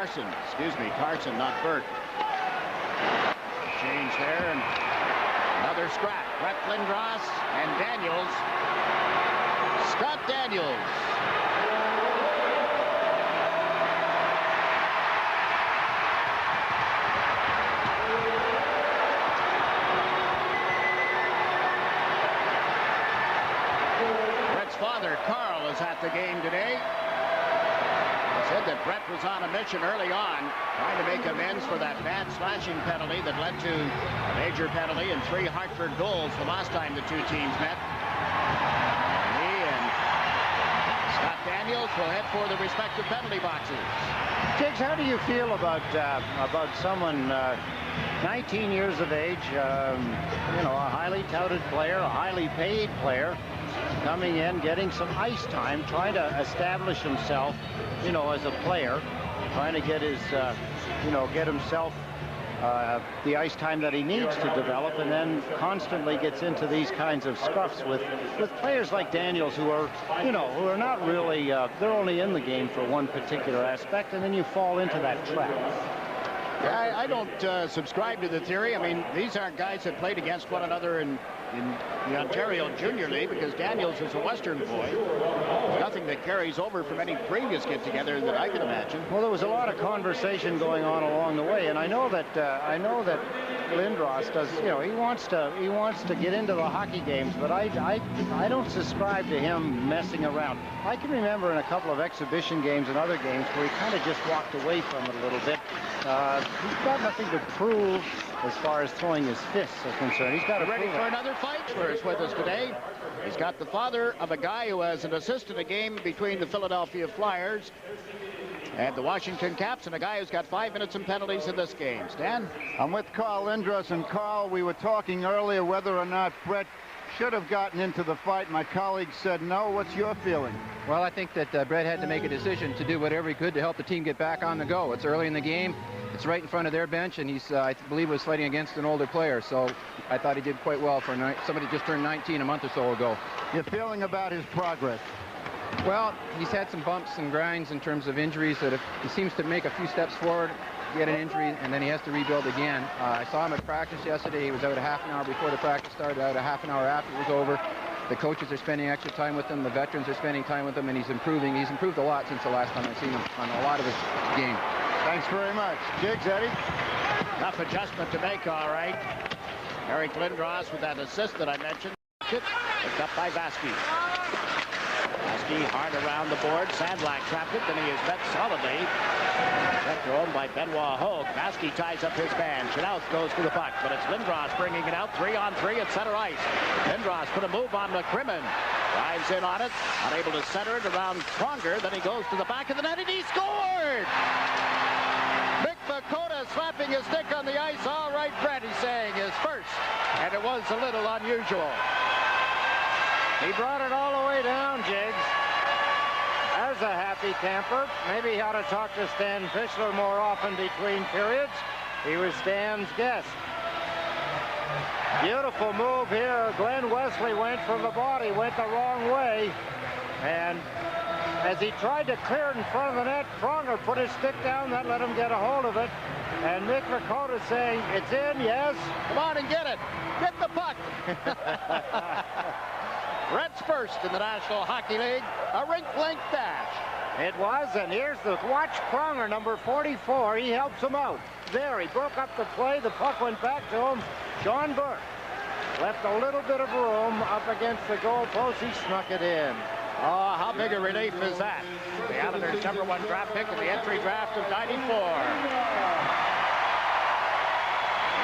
Carson, not Burt. Change there, and another scrap. Brett Lindros and Daniels. Scott Daniels. Brett's father, Carl, is at the game today. Said that Brett was on a mission early on, trying to make amends for that bad slashing penalty that led to a major penalty and 3 Hartford goals the last time the two teams met. And he and Scott Daniels will head for the respective penalty boxes. Jiggs, how do you feel about someone 19 years of age, you know, a highly touted player, a highly paid player, coming in, getting some ice time, trying to establish himself, you know, as a player, trying to get his, you know, get himself the ice time that he needs to develop, and then constantly gets into these kinds of scuffs with players like Daniels, who are, you know, who are not really, they're only in the game for one particular aspect, and then you fall into that trap. Yeah, I don't subscribe to the theory. I mean, these aren't guys that played against one another in the Ontario Junior League, because Daniels is a Western boy. Nothing that carries over from any previous get-together that I can imagine. Well, there was a lot of conversation going on along the way, and I know that Lindros does. You know, he wants to get into the hockey games, but I don't subscribe to him messing around. I can remember in a couple of exhibition games and other games where he kind of just walked away from it a little bit. He's got nothing to prove as far as throwing his fists are concerned. He's got to ready for another fight. Is with us today. He's got the father of a guy who has an assist in a game between the Philadelphia Flyers and the Washington Caps, and a guy who's got 5 minutes and penalties in this game. Stan? I'm with Carl Lindros, and Carl, we were talking earlier whether or not Brett should have gotten into the fight. My colleague said no. What's your feeling? Well, I think that Brett had to make a decision to do whatever he could to help the team get back on the go. It's early in the game. It's right in front of their bench, and he's, I believe, was fighting against an older player. So I thought he did quite well for somebody just turned 19 a month or so ago. Your feeling about his progress? Well, he's had some bumps and grinds in terms of injuries. That he seems to make a few steps forward, get an injury, and then he has to rebuild again. I saw him at practice yesterday. He was out a half an hour before the practice started, out a half an hour after it was over. The coaches are spending extra time with him. The veterans are spending time with him, and he's improving. He's improved a lot since the last time I've seen him on a lot of his game. Thanks very much. Jiggs, Eddie? Tough adjustment to make, all right. Eric Lindros with that assist that I mentioned. Picked up by Vasky. Vasky hard around the board. Sandlak trapped it, then he is met solidly. That thrown by Benoit Hogue. Vasky ties up his man. Chanel goes to the puck, but it's Lindros bringing it out. 3-on-3 at center ice. Lindros put a move on McCrimmon. Drives in on it. Unable to center it around Pronger. Then he goes to the back of the net, and he scored! Mick Makota slapping his stick on the ice. All right, Brett, he's saying his first. And it was a little unusual. He brought it all the way down, Jiggs. There's a happy camper. Maybe he ought to talk to Stan Fischler more often between periods. He was Stan's guest. Beautiful move here. Glenn Wesley went from the body, went the wrong way. And as he tried to clear it in front of the net, Pronger put his stick down. That let him get a hold of it. And Mick Makota saying, it's in, yes. Come on and get it. Get the puck. Brett's first in the National Hockey League. A rink-length dash. It was, and here's the watch Pronger, number 44. He helps him out. There, he broke up the play. The puck went back to him. John Burke left a little bit of room up against the goal post. He snuck it in. Oh, how big a relief is that? The Islanders' #1 draft pick in the entry draft of '94.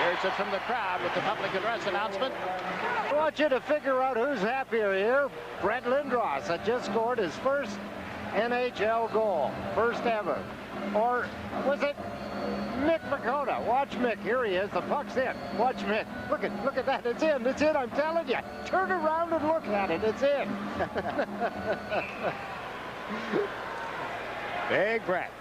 Here's it from the crowd with the public address announcement. I want you to figure out who's happier here. Brett Lindros had just scored his first NHL goal, first ever. Or was it Mick Makota? Watch Mick. Here he is. The puck's in. Watch Mick. Look at that. It's in. It's in. I'm telling you. Turn around and look at it. It's in. Big Brett.